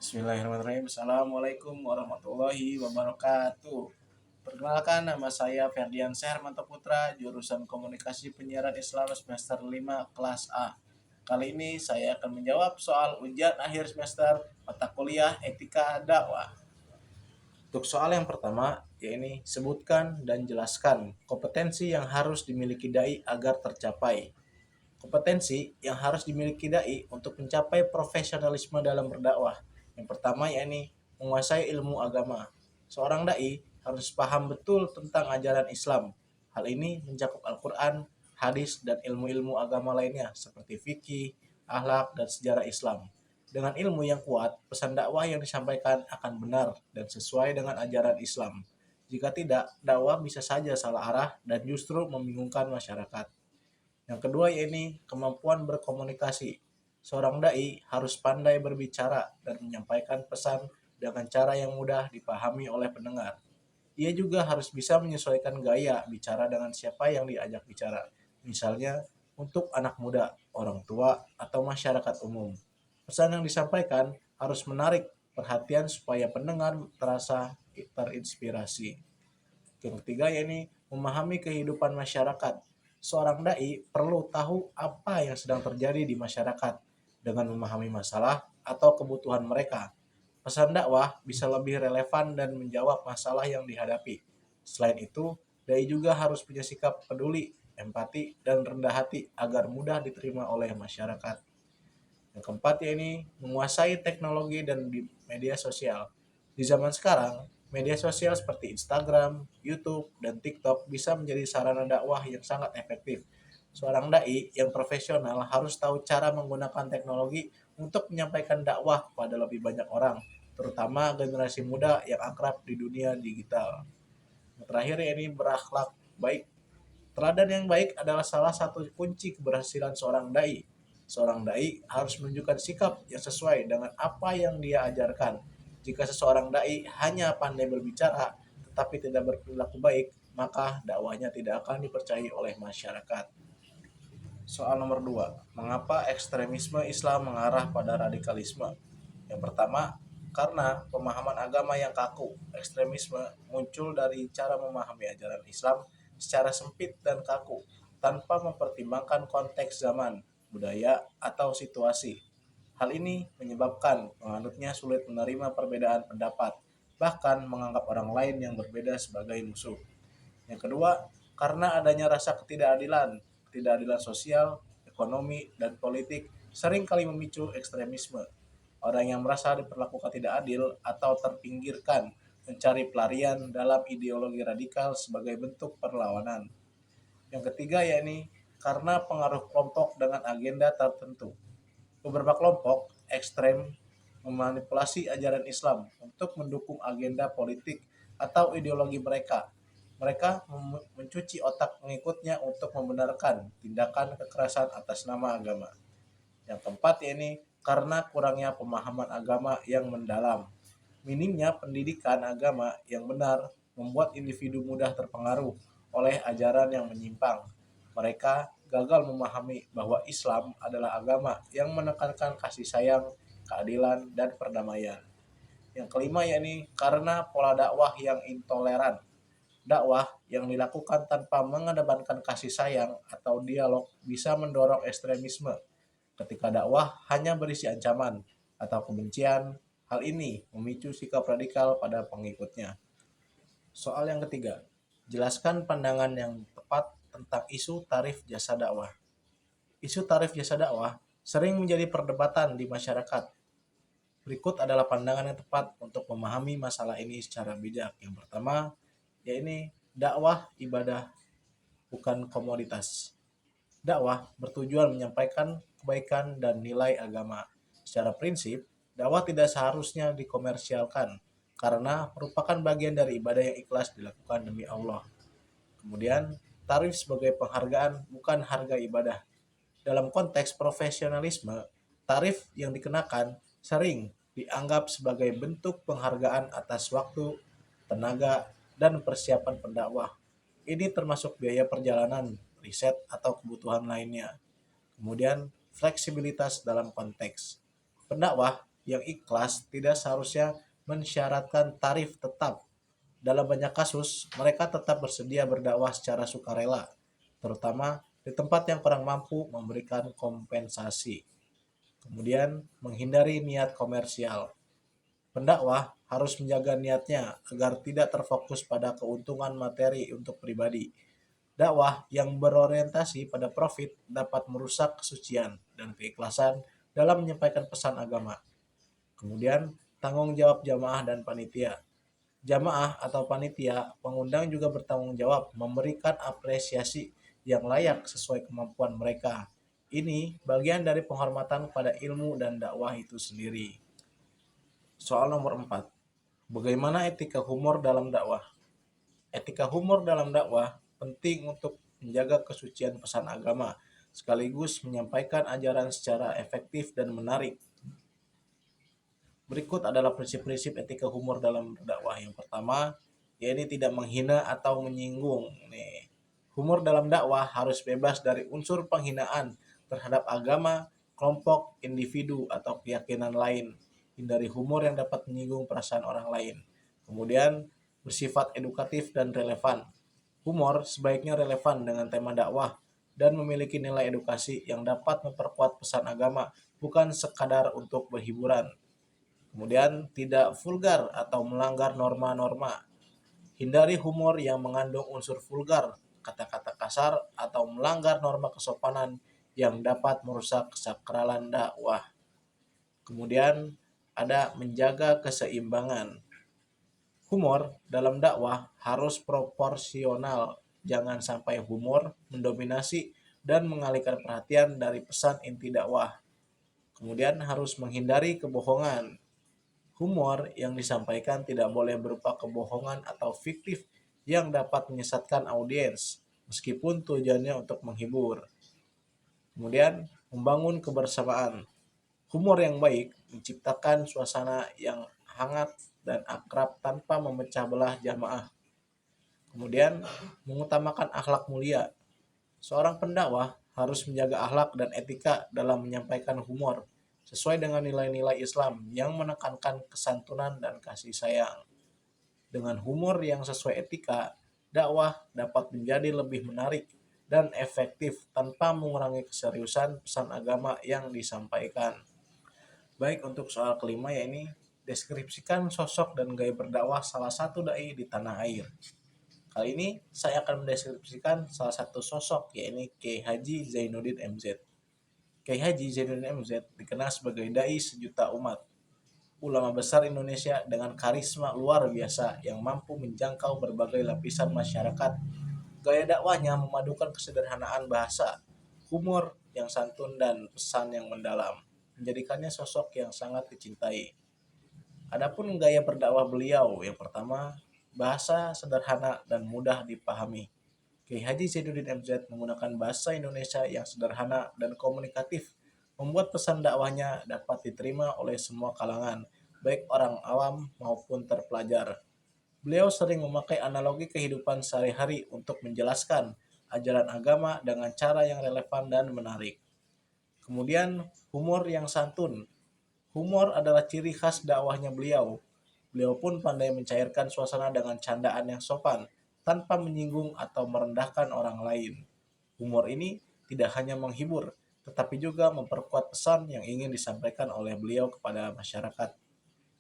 Bismillahirrahmanirrahim. Assalamualaikum warahmatullahi wabarakatuh. Perkenalkan, nama saya Ferdian Hermanto Putra, jurusan Komunikasi Penyiaran Islam semester 5 kelas A. Kali ini saya akan menjawab soal ujian akhir semester mata kuliah Etika Dakwah. Untuk soal yang pertama, yaitu sebutkan dan jelaskan kompetensi yang harus dimiliki dai agar tercapai. Kompetensi yang harus dimiliki dai untuk mencapai profesionalisme dalam berdakwah. Yang pertama yakni menguasai ilmu agama. Seorang dai harus paham betul tentang ajaran Islam. Hal ini mencakup Al-Quran, hadis, dan ilmu-ilmu agama lainnya seperti fikih, akhlak, dan sejarah Islam. Dengan ilmu yang kuat, pesan dakwah yang disampaikan akan benar dan sesuai dengan ajaran Islam. Jika tidak, dakwah bisa saja salah arah dan justru membingungkan masyarakat. Yang kedua yaitu kemampuan berkomunikasi. Seorang dai harus pandai berbicara dan menyampaikan pesan dengan cara yang mudah dipahami oleh pendengar. Ia juga harus bisa menyesuaikan gaya bicara dengan siapa yang diajak bicara. Misalnya untuk anak muda, orang tua, atau masyarakat umum. Pesan yang disampaikan harus menarik perhatian supaya pendengar terasa terinspirasi. Yang ketiga yaitu memahami kehidupan masyarakat. Seorang dai perlu tahu apa yang sedang terjadi di masyarakat dengan memahami masalah atau kebutuhan mereka. Pesan dakwah bisa lebih relevan dan menjawab masalah yang dihadapi. Selain itu, dai juga harus punya sikap peduli, empati, dan rendah hati agar mudah diterima oleh masyarakat. Yang keempat yaitu menguasai teknologi dan di media sosial. Di zaman sekarang, media sosial seperti Instagram, YouTube, dan TikTok bisa menjadi sarana dakwah yang sangat efektif. Seorang dai yang profesional harus tahu cara menggunakan teknologi untuk menyampaikan dakwah kepada lebih banyak orang, terutama generasi muda yang akrab di dunia digital. Yang terakhir ini berakhlak baik. Teladan yang baik adalah salah satu kunci keberhasilan seorang dai. Seorang dai harus menunjukkan sikap yang sesuai dengan apa yang dia ajarkan. Jika seseorang dai hanya pandai berbicara tetapi tidak berperilaku baik, maka dakwahnya tidak akan dipercayai oleh masyarakat. Soal nomor 2, mengapa ekstremisme Islam mengarah pada radikalisme? Yang pertama, karena pemahaman agama yang kaku. Ekstremisme muncul dari cara memahami ajaran Islam secara sempit dan kaku, tanpa mempertimbangkan konteks zaman, budaya, atau situasi. Hal ini menyebabkan penganutnya sulit menerima perbedaan pendapat, bahkan menganggap orang lain yang berbeda sebagai musuh. Yang kedua, karena adanya rasa ketidakadilan sosial, ekonomi, dan politik sering kali memicu ekstremisme. Orang yang merasa diperlakukan tidak adil atau terpinggirkan mencari pelarian dalam ideologi radikal sebagai bentuk perlawanan. Yang ketiga yakni karena pengaruh kelompok dengan agenda tertentu. Beberapa kelompok ekstrem memanipulasi ajaran Islam untuk mendukung agenda politik atau ideologi mereka. Mereka mencuci otak pengikutnya untuk membenarkan tindakan kekerasan atas nama agama. Yang keempat yakni karena kurangnya pemahaman agama yang mendalam. Minimnya pendidikan agama yang benar membuat individu mudah terpengaruh oleh ajaran yang menyimpang. Mereka gagal memahami bahwa Islam adalah agama yang menekankan kasih sayang, keadilan, dan perdamaian. Yang kelima yakni karena pola dakwah yang intoleran. Dakwah yang dilakukan tanpa mengedepankan kasih sayang atau dialog bisa mendorong ekstremisme. Ketika dakwah hanya berisi ancaman atau kebencian, hal ini memicu sikap radikal pada pengikutnya. Soal yang ketiga, jelaskan pandangan yang tepat tentang isu tarif jasa dakwah. Isu tarif jasa dakwah sering menjadi perdebatan di masyarakat. Berikut adalah pandangan yang tepat untuk memahami masalah ini secara bijak. Yang pertama, yaitu dakwah ibadah bukan komoditas. Dakwah bertujuan menyampaikan kebaikan dan nilai agama. Secara prinsip, dakwah tidak seharusnya dikomersialkan karena merupakan bagian dari ibadah yang ikhlas dilakukan demi Allah. Kemudian, tarif sebagai penghargaan bukan harga ibadah. Dalam konteks profesionalisme, tarif yang dikenakan sering dianggap sebagai bentuk penghargaan atas waktu, tenaga, dan persiapan pendakwah. Ini termasuk biaya perjalanan, riset, atau kebutuhan lainnya. Kemudian, fleksibilitas dalam konteks. Pendakwah yang ikhlas tidak seharusnya mensyaratkan tarif tetap. Dalam banyak kasus, mereka tetap bersedia berdakwah secara sukarela, terutama di tempat yang kurang mampu memberikan kompensasi. Kemudian, menghindari niat komersial. Pendakwah harus menjaga niatnya agar tidak terfokus pada keuntungan materi untuk pribadi. Dakwah yang berorientasi pada profit dapat merusak kesucian dan keikhlasan dalam menyampaikan pesan agama. Kemudian, tanggung jawab jamaah dan panitia. Jamaah atau panitia pengundang juga bertanggung jawab memberikan apresiasi yang layak sesuai kemampuan mereka. Ini bagian dari penghormatan pada ilmu dan dakwah itu sendiri. Soal nomor 4. Bagaimana etika humor dalam dakwah? Etika humor dalam dakwah penting untuk menjaga kesucian pesan agama, sekaligus menyampaikan ajaran secara efektif dan menarik. Berikut adalah prinsip-prinsip etika humor dalam dakwah. Yang pertama, yaitu tidak menghina atau menyinggung. Nih, humor dalam dakwah harus bebas dari unsur penghinaan terhadap agama, kelompok, individu, atau keyakinan lain. Hindari humor yang dapat menyinggung perasaan orang lain. Kemudian, bersifat edukatif dan relevan. Humor sebaiknya relevan dengan tema dakwah dan memiliki nilai edukasi yang dapat memperkuat pesan agama, bukan sekadar untuk berhiburan. Kemudian, tidak vulgar atau melanggar norma-norma. Hindari humor yang mengandung unsur vulgar, kata-kata kasar, atau melanggar norma kesopanan yang dapat merusak kesakralan dakwah. Kemudian, ada menjaga keseimbangan. Humor dalam dakwah harus proporsional. Jangan sampai humor mendominasi dan mengalihkan perhatian dari pesan inti dakwah. Kemudian harus menghindari kebohongan. Humor yang disampaikan tidak boleh berupa kebohongan atau fiktif yang dapat menyesatkan audiens, meskipun tujuannya untuk menghibur. Kemudian, membangun kebersamaan. Humor yang baik menciptakan suasana yang hangat dan akrab tanpa memecah belah jamaah. Kemudian, mengutamakan akhlak mulia. Seorang pendakwah harus menjaga akhlak dan etika dalam menyampaikan humor, sesuai dengan nilai-nilai Islam yang menekankan kesantunan dan kasih sayang. Dengan humor yang sesuai etika, dakwah dapat menjadi lebih menarik dan efektif tanpa mengurangi keseriusan pesan agama yang disampaikan. Baik, untuk soal kelima, ya ini deskripsikan sosok dan gaya berdakwah salah satu dai di tanah air. Kali ini saya akan mendeskripsikan salah satu sosok, yaitu Kiai Haji Zainuddin MZ. Kiai Haji Zainuddin MZ dikenal sebagai dai sejuta umat, ulama besar Indonesia dengan karisma luar biasa yang mampu menjangkau berbagai lapisan masyarakat. Gaya dakwahnya memadukan kesederhanaan bahasa, humor yang santun, dan pesan yang mendalam, menjadikannya sosok yang sangat dicintai. Adapun gaya berdakwah beliau, yang pertama, bahasa sederhana dan mudah dipahami. Kiai Haji Zainuddin MZ menggunakan bahasa Indonesia yang sederhana dan komunikatif, membuat pesan dakwahnya dapat diterima oleh semua kalangan, baik orang awam maupun terpelajar. Beliau sering memakai analogi kehidupan sehari-hari untuk menjelaskan ajaran agama dengan cara yang relevan dan menarik. Kemudian, humor yang santun. Humor adalah ciri khas dakwahnya beliau. Beliau pun pandai mencairkan suasana dengan candaan yang sopan, tanpa menyinggung atau merendahkan orang lain. Humor ini tidak hanya menghibur, tetapi juga memperkuat pesan yang ingin disampaikan oleh beliau kepada masyarakat.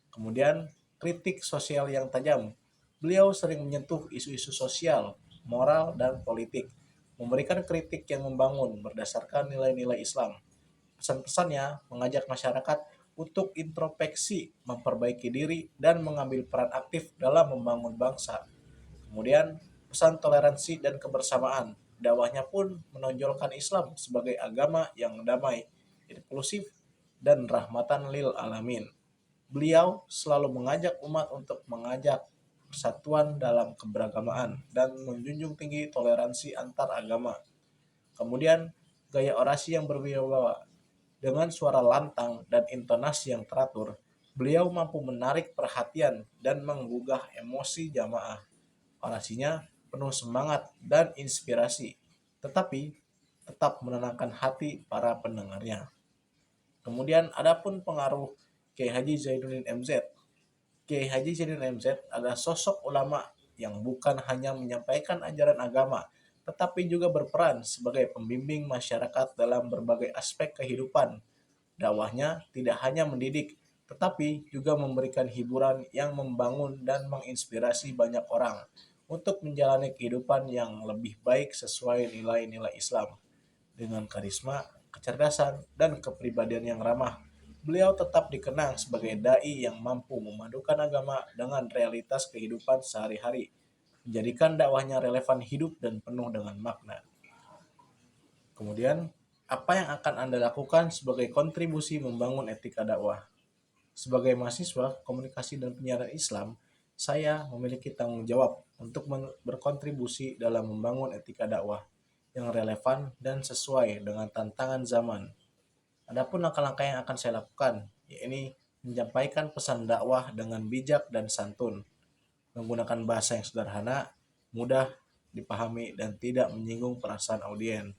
Kemudian, kritik sosial yang tajam. Beliau sering menyentuh isu-isu sosial, moral, dan politik, memberikan kritik yang membangun berdasarkan nilai-nilai Islam. Pesan-pesannya mengajak masyarakat untuk introspeksi, memperbaiki diri, dan mengambil peran aktif dalam membangun bangsa. Kemudian, pesan toleransi dan kebersamaan. Dakwahnya pun menonjolkan Islam sebagai agama yang damai, inklusif, dan rahmatan lil alamin. Beliau selalu mengajak umat untuk mengajak persatuan dalam keberagamaan dan menjunjung tinggi toleransi antar agama. Kemudian, gaya orasi yang berwibawa. Dengan suara lantang dan intonasi yang teratur, beliau mampu menarik perhatian dan menggugah emosi jamaah. Orasinya penuh semangat dan inspirasi, tetapi tetap menenangkan hati para pendengarnya. Kemudian, adapun pengaruh Kiai Haji Zainuddin MZ. Kiai Haji Zainuddin MZ adalah sosok ulama yang bukan hanya menyampaikan ajaran agama, tetapi juga berperan sebagai pembimbing masyarakat dalam berbagai aspek kehidupan. Dakwahnya tidak hanya mendidik, tetapi juga memberikan hiburan yang membangun dan menginspirasi banyak orang untuk menjalani kehidupan yang lebih baik sesuai nilai-nilai Islam. Dengan karisma, kecerdasan, dan kepribadian yang ramah, beliau tetap dikenang sebagai dai yang mampu memadukan agama dengan realitas kehidupan sehari-hari, menjadikan dakwahnya relevan hidup dan penuh dengan makna. Kemudian, apa yang akan Anda lakukan sebagai kontribusi membangun etika dakwah? Sebagai mahasiswa komunikasi dan penyiaran Islam, saya memiliki tanggung jawab untuk berkontribusi dalam membangun etika dakwah yang relevan dan sesuai dengan tantangan zaman. Adapun langkah-langkah yang akan saya lakukan, yakni menyampaikan pesan dakwah dengan bijak dan santun, menggunakan bahasa yang sederhana, mudah dipahami, dan tidak menyinggung perasaan audiens.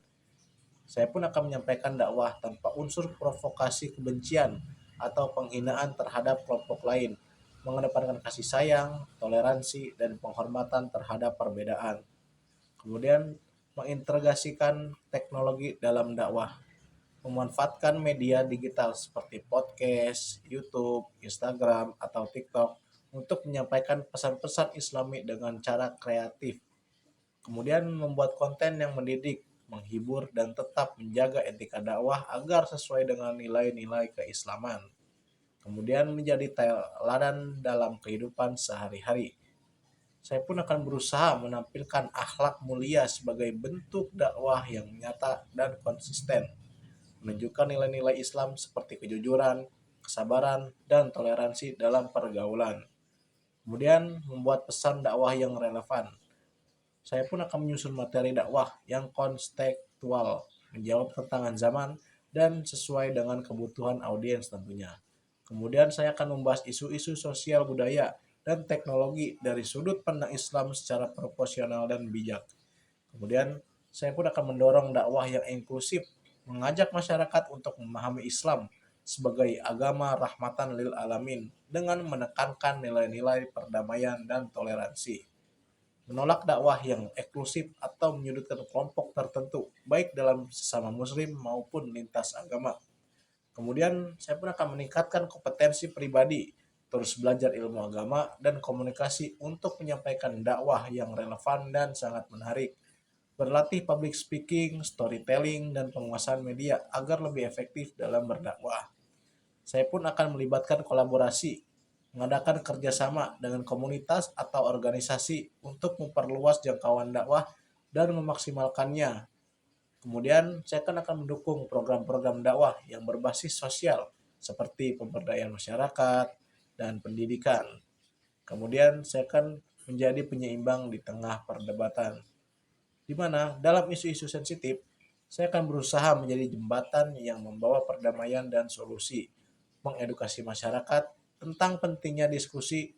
Saya pun akan menyampaikan dakwah tanpa unsur provokasi kebencian atau penghinaan terhadap kelompok lain, mengedepankan kasih sayang, toleransi, dan penghormatan terhadap perbedaan. Kemudian, mengintegrasikan teknologi dalam dakwah, memanfaatkan media digital seperti podcast, YouTube, Instagram, atau TikTok untuk menyampaikan pesan-pesan Islami dengan cara kreatif. Kemudian membuat konten yang mendidik, menghibur, dan tetap menjaga etika dakwah agar sesuai dengan nilai-nilai keislaman. Kemudian menjadi teladan dalam kehidupan sehari-hari. Saya pun akan berusaha menampilkan akhlak mulia sebagai bentuk dakwah yang nyata dan konsisten, menunjukkan nilai-nilai Islam seperti kejujuran, kesabaran, dan toleransi dalam pergaulan. Kemudian membuat pesan dakwah yang relevan. Saya pun akan menyusun materi dakwah yang kontekstual, menjawab tantangan zaman, dan sesuai dengan kebutuhan audiens tentunya. Kemudian saya akan membahas isu-isu sosial budaya dan teknologi dari sudut pandang Islam secara proporsional dan bijak. Kemudian saya pun akan mendorong dakwah yang inklusif, mengajak masyarakat untuk memahami Islam sebagai agama rahmatan lil alamin dengan menekankan nilai-nilai perdamaian dan toleransi, menolak dakwah yang eksklusif atau menyudutkan kelompok tertentu, baik dalam sesama muslim maupun lintas agama. Kemudian saya pun akan meningkatkan kompetensi pribadi, terus belajar ilmu agama dan komunikasi untuk menyampaikan dakwah yang relevan dan sangat menarik. Berlatih public speaking, storytelling, dan penguasaan media agar lebih efektif dalam berdakwah. Saya pun akan melibatkan kolaborasi, mengadakan kerjasama dengan komunitas atau organisasi untuk memperluas jangkauan dakwah dan memaksimalkannya. Kemudian saya akan mendukung program-program dakwah yang berbasis sosial seperti pemberdayaan masyarakat dan pendidikan. Kemudian saya akan menjadi penyeimbang di tengah perdebatan, di mana dalam isu-isu sensitif saya akan berusaha menjadi jembatan yang membawa perdamaian dan solusi, mengedukasi masyarakat tentang pentingnya diskusi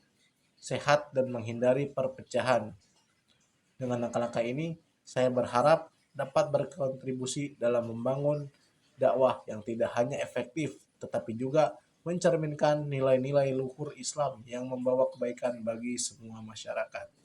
sehat dan menghindari perpecahan. Dengan langkah-langkah ini, saya berharap dapat berkontribusi dalam membangun dakwah yang tidak hanya efektif, tetapi juga mencerminkan nilai-nilai luhur Islam yang membawa kebaikan bagi semua masyarakat.